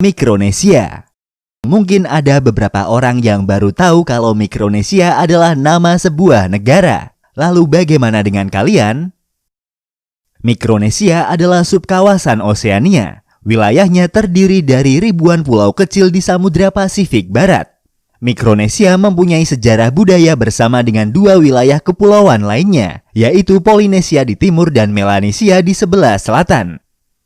Mikronesia. Mungkin ada beberapa orang yang baru tahu kalau Mikronesia adalah nama sebuah negara. Lalu bagaimana dengan kalian? Mikronesia adalah subkawasan Oseania. Wilayahnya terdiri dari ribuan pulau kecil di Samudra Pasifik Barat. Mikronesia mempunyai sejarah budaya bersama dengan dua wilayah kepulauan lainnya, yaitu Polinesia di timur dan Melanesia di sebelah selatan.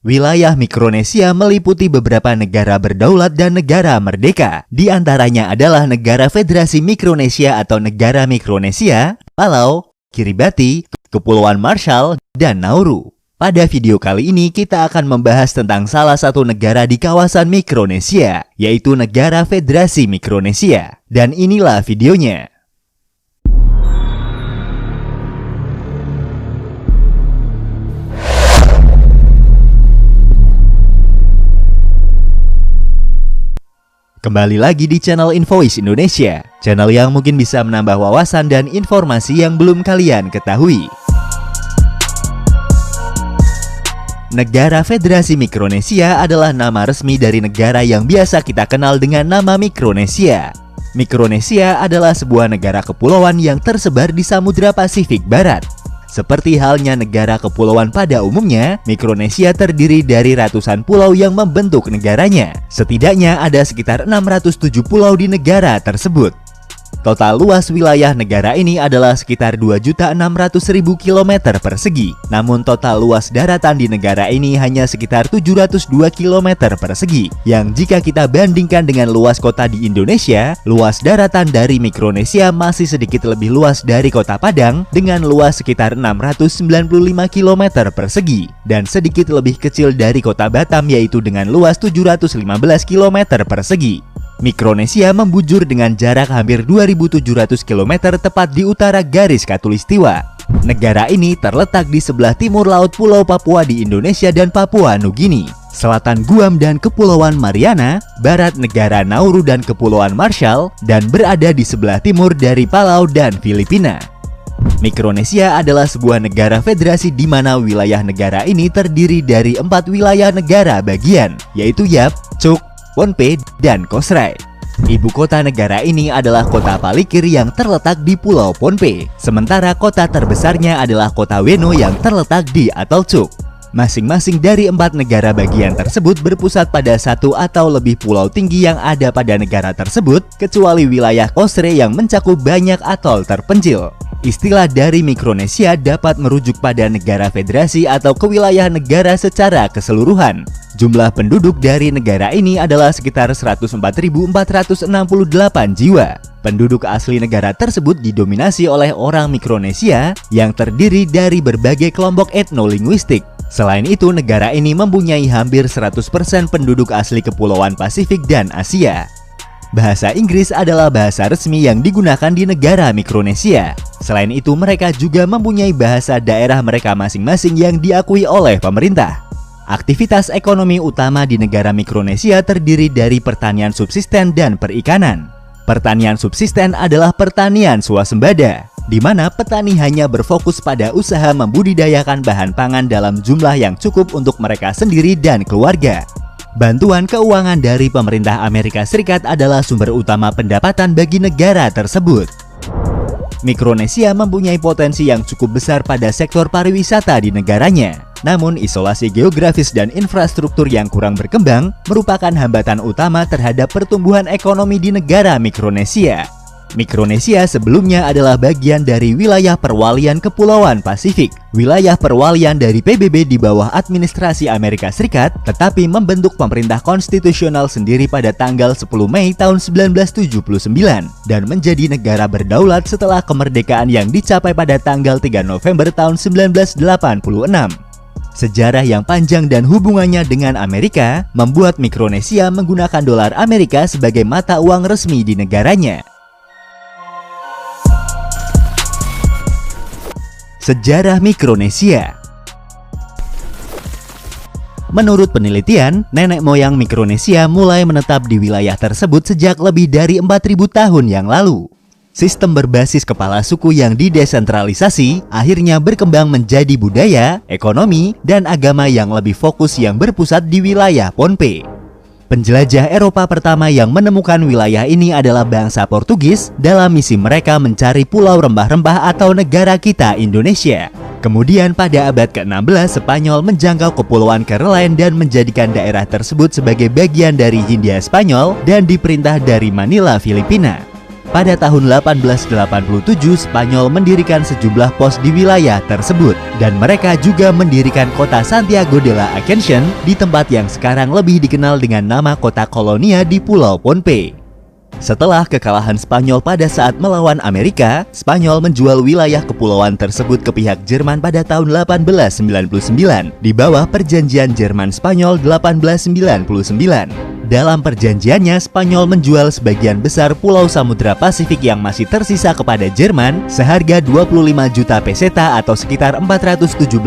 Wilayah Mikronesia meliputi beberapa negara berdaulat dan negara merdeka. Di antaranya adalah Negara Federasi Mikronesia atau Negara Mikronesia, Palau, Kiribati, Kepulauan Marshall, dan Nauru. Pada video kali ini kita akan membahas tentang salah satu negara di kawasan Mikronesia, yaitu Negara Federasi Mikronesia. Dan inilah videonya. Kembali lagi di channel Invoice Indonesia, channel yang mungkin bisa menambah wawasan dan informasi yang belum kalian ketahui. Negara Federasi Mikronesia adalah nama resmi dari negara yang biasa kita kenal dengan nama Mikronesia. Mikronesia adalah sebuah negara kepulauan yang tersebar di Samudra Pasifik Barat. Seperti halnya negara kepulauan pada umumnya, Mikronesia terdiri dari ratusan pulau yang membentuk negaranya. Setidaknya ada sekitar 607 pulau di negara tersebut. Total luas wilayah negara ini adalah sekitar 2.600.000 km persegi. Namun total luas daratan di negara ini hanya sekitar 702 km persegi. Yang jika kita bandingkan dengan luas kota di Indonesia, luas daratan dari Mikronesia masih sedikit lebih luas dari kota Padang dengan luas sekitar 695 km persegi. Dan sedikit lebih kecil dari kota Batam yaitu dengan luas 715 km persegi. Mikronesia membujur dengan jarak hampir 2.700 km tepat di utara garis Khatulistiwa. Negara ini terletak di sebelah timur laut Pulau Papua di Indonesia dan Papua Nugini, selatan Guam dan Kepulauan Mariana, barat negara Nauru dan Kepulauan Marshall, dan berada di sebelah timur dari Palau dan Filipina. Mikronesia adalah sebuah negara federasi di mana wilayah negara ini terdiri dari 4 wilayah negara bagian, yaitu Yap, Chuuk, Pohnpei, dan Kosrae. Ibu kota negara ini adalah kota Palikir yang terletak di Pulau Pohnpei, sementara kota terbesarnya adalah kota Weno yang terletak di Atol Chuuk. Masing-masing dari 4 negara bagian tersebut berpusat pada satu atau lebih pulau tinggi yang ada pada negara tersebut, kecuali wilayah Kosrae yang mencakup banyak atol terpencil. Istilah dari Mikronesia dapat merujuk pada negara federasi atau kewilayahan negara secara keseluruhan. Jumlah penduduk dari negara ini adalah sekitar 104.468 jiwa. Penduduk asli negara tersebut didominasi oleh orang Mikronesia yang terdiri dari berbagai kelompok etnolinguistik. Selain itu, negara ini mempunyai hampir 100% penduduk asli Kepulauan Pasifik dan Asia. Bahasa Inggris adalah bahasa resmi yang digunakan di negara Mikronesia. Selain itu, mereka juga mempunyai bahasa daerah mereka masing-masing yang diakui oleh pemerintah. Aktivitas ekonomi utama di negara Mikronesia terdiri dari pertanian subsisten dan perikanan. Pertanian subsisten adalah pertanian swasembada, di mana petani hanya berfokus pada usaha membudidayakan bahan pangan dalam jumlah yang cukup untuk mereka sendiri dan keluarga. Bantuan keuangan dari pemerintah Amerika Serikat adalah sumber utama pendapatan bagi negara tersebut. Mikronesia mempunyai potensi yang cukup besar pada sektor pariwisata di negaranya. Namun, isolasi geografis dan infrastruktur yang kurang berkembang merupakan hambatan utama terhadap pertumbuhan ekonomi di negara Mikronesia. Mikronesia sebelumnya adalah bagian dari wilayah perwalian Kepulauan Pasifik, wilayah perwalian dari PBB di bawah administrasi Amerika Serikat, tetapi membentuk pemerintah konstitusional sendiri pada tanggal 10 Mei tahun 1979 dan menjadi negara berdaulat setelah kemerdekaan yang dicapai pada tanggal 3 November tahun 1986. Sejarah yang panjang dan hubungannya dengan Amerika membuat Mikronesia menggunakan dolar Amerika sebagai mata uang resmi di negaranya. Sejarah Mikronesia. Menurut penelitian, nenek moyang Mikronesia mulai menetap di wilayah tersebut sejak lebih dari 4.000 tahun yang lalu. Sistem berbasis kepala suku yang didesentralisasi akhirnya berkembang menjadi budaya, ekonomi, dan agama yang lebih fokus yang berpusat di wilayah Pohnpei. Penjelajah Eropa pertama yang menemukan wilayah ini adalah bangsa Portugis dalam misi mereka mencari pulau rempah-rempah atau negara kita Indonesia. Kemudian pada abad ke-16 Spanyol menjangkau kepulauan Caroline dan menjadikan daerah tersebut sebagai bagian dari Hindia Spanyol dan diperintah dari Manila, Filipina. Pada tahun 1887 Spanyol mendirikan sejumlah pos di wilayah tersebut dan mereka juga mendirikan kota Santiago de la Ascensión di tempat yang sekarang lebih dikenal dengan nama kota Kolonia di Pulau Pohnpei. Setelah kekalahan Spanyol pada saat melawan Amerika, Spanyol menjual wilayah kepulauan tersebut ke pihak Jerman pada tahun 1899 di bawah Perjanjian Jerman-Spanyol 1899. Dalam perjanjiannya, Spanyol menjual sebagian besar pulau Samudra Pasifik yang masih tersisa kepada Jerman seharga 25 juta peseta atau sekitar 417.000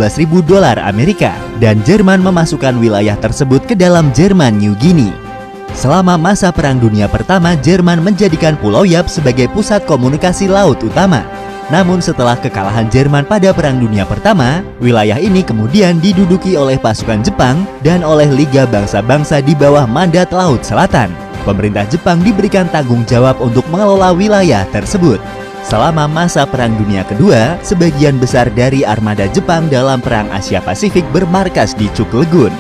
dolar Amerika, dan Jerman memasukkan wilayah tersebut ke dalam Jerman New Guinea. Selama masa Perang Dunia Pertama, Jerman menjadikan Pulau Yap sebagai pusat komunikasi laut utama. Namun setelah kekalahan Jerman pada Perang Dunia Pertama, wilayah ini kemudian diduduki oleh pasukan Jepang dan oleh Liga Bangsa-Bangsa di bawah mandat Laut Selatan. Pemerintah Jepang diberikan tanggung jawab untuk mengelola wilayah tersebut. Selama masa Perang Dunia Kedua, sebagian besar dari armada Jepang dalam Perang Asia Pasifik bermarkas di Cuk Legun.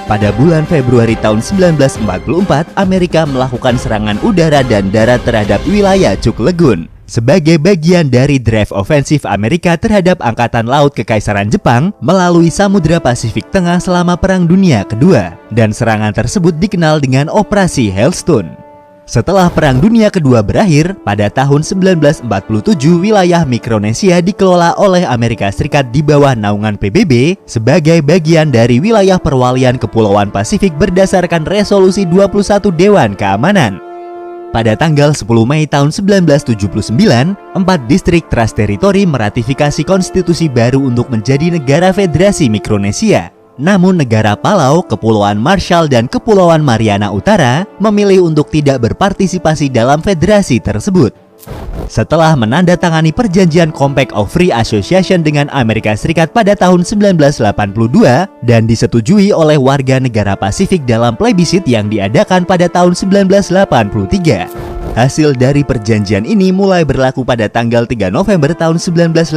Pada bulan Februari tahun 1944, Amerika melakukan serangan udara dan darat terhadap wilayah Cuk Legun sebagai bagian dari drive ofensif Amerika terhadap Angkatan Laut Kekaisaran Jepang melalui Samudra Pasifik Tengah selama Perang Dunia Kedua, dan serangan tersebut dikenal dengan Operasi Hailstone. Setelah Perang Dunia Kedua berakhir, pada tahun 1947 wilayah Mikronesia dikelola oleh Amerika Serikat di bawah naungan PBB sebagai bagian dari wilayah perwalian Kepulauan Pasifik berdasarkan Resolusi 21 Dewan Keamanan. Pada tanggal 10 Mei tahun 1979, 4 distrik Trust Territory meratifikasi konstitusi baru untuk menjadi negara federasi Mikronesia. Namun negara Palau, Kepulauan Marshall, dan Kepulauan Mariana Utara memilih untuk tidak berpartisipasi dalam federasi tersebut. Setelah menandatangani perjanjian Compact of Free Association dengan Amerika Serikat pada tahun 1982 dan disetujui oleh warga negara Pasifik dalam plebisit yang diadakan pada tahun 1983. Hasil dari perjanjian ini mulai berlaku pada tanggal 3 November tahun 1986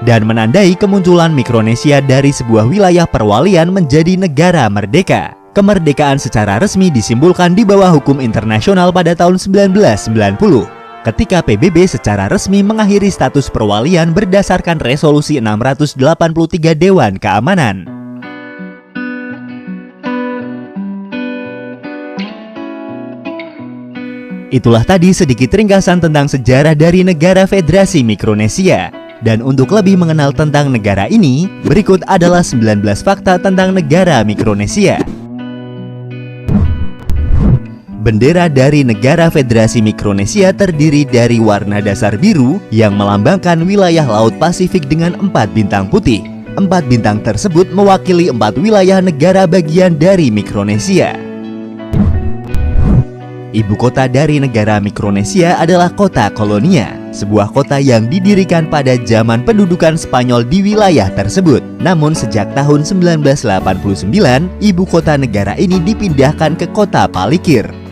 dan menandai kemunculan Mikronesia dari sebuah wilayah perwalian menjadi negara merdeka. Kemerdekaan secara resmi disimbolkan di bawah hukum internasional pada tahun 1990. Ketika PBB secara resmi mengakhiri status perwalian berdasarkan Resolusi 683 Dewan Keamanan. Itulah tadi sedikit ringkasan tentang sejarah dari negara Federasi Mikronesia. Dan untuk lebih mengenal tentang negara ini, berikut adalah 19 fakta tentang negara Mikronesia. Bendera dari negara Federasi Mikronesia terdiri dari warna dasar biru yang melambangkan wilayah Laut Pasifik dengan 4 bintang putih. 4 bintang tersebut mewakili 4 wilayah negara bagian dari Mikronesia. Ibu kota dari negara Mikronesia adalah kota Kolonia, sebuah kota yang didirikan pada zaman pendudukan Spanyol di wilayah tersebut. Namun sejak tahun 1989, ibu kota negara ini dipindahkan ke kota Palikir.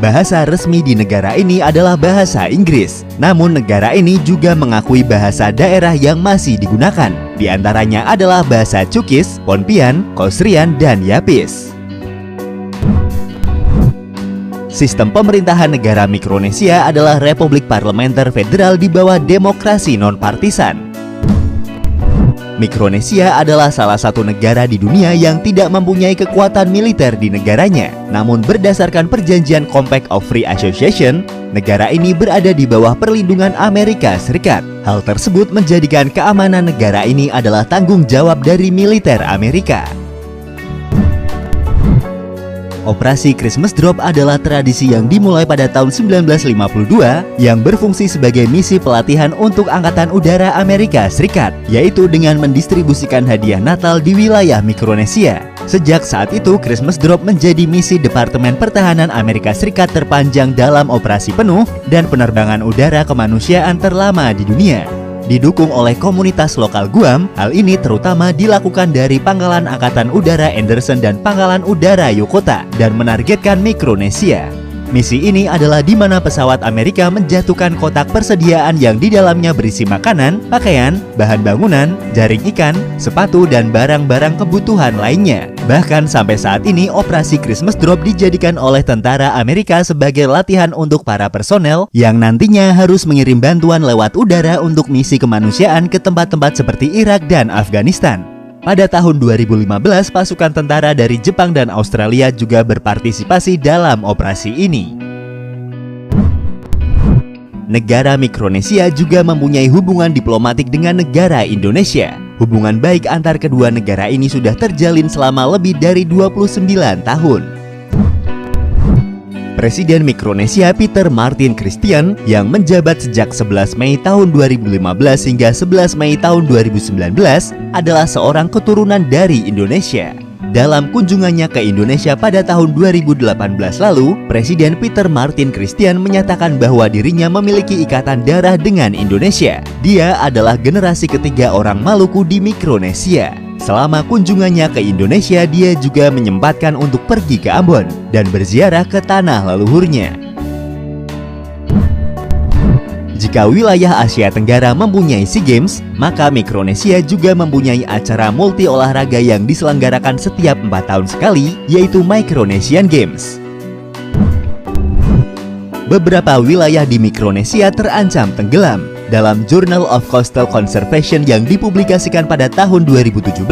Bahasa resmi di negara ini adalah bahasa Inggris. Namun negara ini juga mengakui bahasa daerah yang masih digunakan. Di antaranya adalah bahasa Cukis, Ponpian, Kosrian, dan Yapis. Sistem pemerintahan negara Mikronesia adalah Republik Parlementer Federal di bawah demokrasi non-partisan. Mikronesia adalah salah satu negara di dunia yang tidak mempunyai kekuatan militer di negaranya. Namun berdasarkan perjanjian Compact of Free Association, negara ini berada di bawah perlindungan Amerika Serikat. Hal tersebut menjadikan keamanan negara ini adalah tanggung jawab dari militer Amerika. Operasi Christmas Drop adalah tradisi yang dimulai pada tahun 1952 yang berfungsi sebagai misi pelatihan untuk Angkatan Udara Amerika Serikat, yaitu dengan mendistribusikan hadiah Natal di wilayah Mikronesia. Sejak saat itu, Christmas Drop menjadi misi Departemen Pertahanan Amerika Serikat terpanjang dalam operasi penuh dan penerbangan udara kemanusiaan terlama di dunia. didukung oleh komunitas lokal Guam. Hal ini terutama dilakukan dari Pangkalan Angkatan Udara Anderson dan Pangkalan Udara Yokota dan menargetkan Mikronesia. Misi ini adalah di mana pesawat Amerika menjatuhkan kotak persediaan yang di dalamnya berisi makanan, pakaian, bahan bangunan, jaring ikan, sepatu, dan barang-barang kebutuhan lainnya. Bahkan sampai saat ini, operasi Christmas Drop dijadikan oleh tentara Amerika sebagai latihan untuk para personel yang nantinya harus mengirim bantuan lewat udara untuk misi kemanusiaan ke tempat-tempat seperti Irak dan Afghanistan. Pada tahun 2015, pasukan tentara dari Jepang dan Australia juga berpartisipasi dalam operasi ini. Negara Mikronesia juga mempunyai hubungan diplomatik dengan negara Indonesia. Hubungan baik antar kedua negara ini sudah terjalin selama lebih dari 29 tahun. Presiden Mikronesia Peter Martin Christian yang menjabat sejak 11 Mei tahun 2015 hingga 11 Mei tahun 2019 adalah seorang keturunan dari Indonesia. Dalam kunjungannya ke Indonesia pada tahun 2018 lalu, Presiden Peter Martin Christian menyatakan bahwa dirinya memiliki ikatan darah dengan Indonesia. Dia adalah generasi ketiga orang Maluku di Mikronesia. Selama kunjungannya ke Indonesia, dia juga menyempatkan untuk pergi ke Ambon dan berziarah ke tanah leluhurnya. Jika wilayah Asia Tenggara mempunyai SEA Games, maka Mikronesia juga mempunyai acara multi olahraga yang diselenggarakan setiap 4 tahun sekali, yaitu Micronesian Games. Beberapa wilayah di Mikronesia terancam tenggelam. Dalam Journal of Coastal Conservation yang dipublikasikan pada tahun 2017,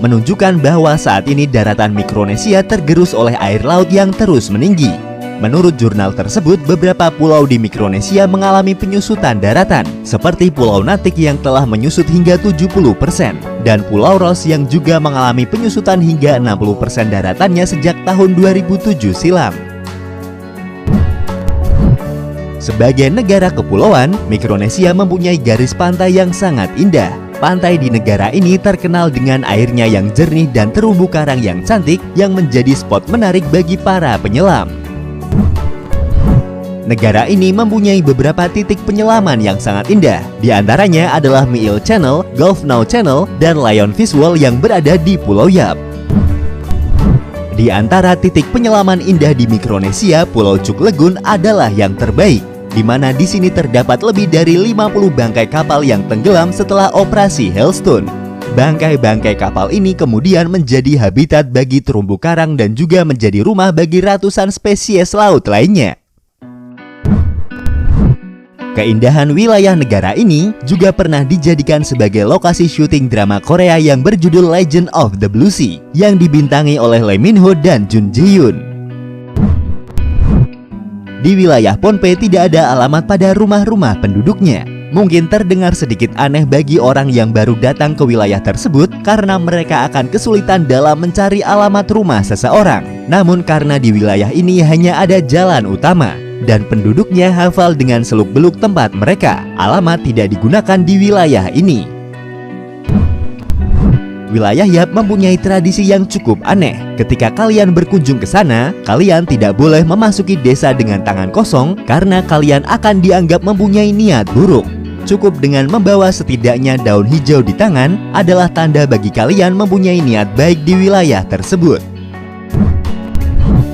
menunjukkan bahwa saat ini daratan Mikronesia tergerus oleh air laut yang terus meninggi. Menurut jurnal tersebut, beberapa pulau di Mikronesia mengalami penyusutan daratan, seperti Pulau Natik yang telah menyusut hingga 70%, dan Pulau Ross yang juga mengalami penyusutan hingga 60% daratannya sejak tahun 2007 silam. Sebagai negara kepulauan, Mikronesia mempunyai garis pantai yang sangat indah. Pantai di negara ini terkenal dengan airnya yang jernih dan terumbu karang yang cantik yang menjadi spot menarik bagi para penyelam. Negara ini mempunyai beberapa titik penyelaman yang sangat indah. Di antaranya adalah Miil Channel, Gulf Now Channel, dan Lionfish Wall yang berada di Pulau Yap. Di antara titik penyelaman indah di Mikronesia, Pulau Cuk Legun adalah yang terbaik, di mana di sini terdapat lebih dari 50 bangkai kapal yang tenggelam setelah operasi Hailstone. Bangkai-bangkai kapal ini kemudian menjadi habitat bagi terumbu karang dan juga menjadi rumah bagi ratusan spesies laut lainnya. Keindahan wilayah negara ini juga pernah dijadikan sebagai lokasi syuting drama Korea yang berjudul Legend of the Blue Sea yang dibintangi oleh Lee Min Ho dan Jun Ji Hyun. Di wilayah Pohnpei tidak ada alamat pada rumah-rumah penduduknya. Mungkin terdengar sedikit aneh bagi orang yang baru datang ke wilayah tersebut karena mereka akan kesulitan dalam mencari alamat rumah seseorang. Namun karena di wilayah ini hanya ada jalan utama dan penduduknya hafal dengan seluk-beluk tempat mereka, alamat tidak digunakan di wilayah ini. Wilayah Yap mempunyai tradisi yang cukup aneh. Ketika kalian berkunjung ke sana, kalian tidak boleh memasuki desa dengan tangan kosong karena kalian akan dianggap mempunyai niat buruk. Cukup dengan membawa setidaknya daun hijau di tangan adalah tanda bagi kalian mempunyai niat baik di wilayah tersebut.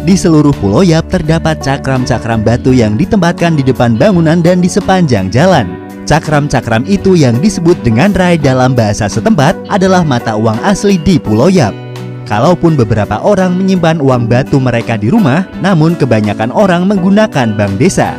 Di seluruh Pulau Yap terdapat cakram-cakram batu yang ditempatkan di depan bangunan dan di sepanjang jalan. Cakram-cakram itu yang disebut dengan rai dalam bahasa setempat adalah mata uang asli di Pulau Yap. Kalaupun beberapa orang menyimpan uang batu mereka di rumah, namun kebanyakan orang menggunakan bank desa.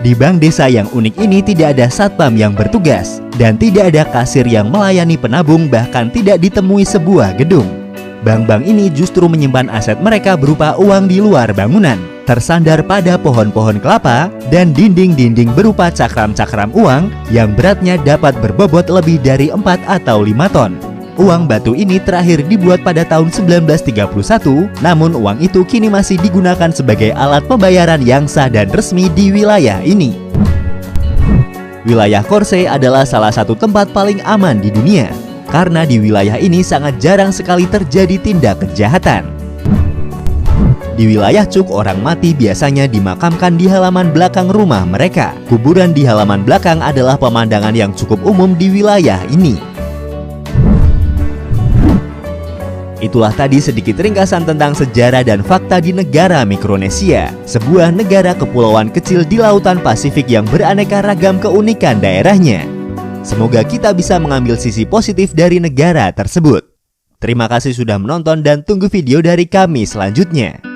Di bank desa yang unik ini tidak ada satpam yang bertugas dan tidak ada kasir yang melayani penabung, bahkan tidak ditemui sebuah gedung. Bank-bank ini justru menyimpan aset mereka berupa uang di luar bangunan, tersandar pada pohon-pohon kelapa, dan dinding-dinding berupa cakram-cakram uang yang beratnya dapat berbobot lebih dari 4 atau 5 ton. Uang batu ini terakhir dibuat pada tahun 1931, namun uang itu kini masih digunakan sebagai alat pembayaran yang sah dan resmi di wilayah ini. Wilayah Korsay adalah salah satu tempat paling aman di dunia, karena di wilayah ini sangat jarang sekali terjadi tindak kejahatan. Di Di wilayah Cook, orang mati biasanya dimakamkan di halaman belakang rumah mereka. Kuburan di halaman belakang adalah pemandangan yang cukup umum di wilayah ini. Itulah tadi sedikit ringkasan tentang sejarah dan fakta di negara Mikronesia, sebuah negara kepulauan kecil di lautan Pasifik yang beraneka ragam keunikan daerahnya. Semoga kita bisa mengambil sisi positif dari negara tersebut. Terima kasih sudah menonton dan tunggu video dari kami selanjutnya.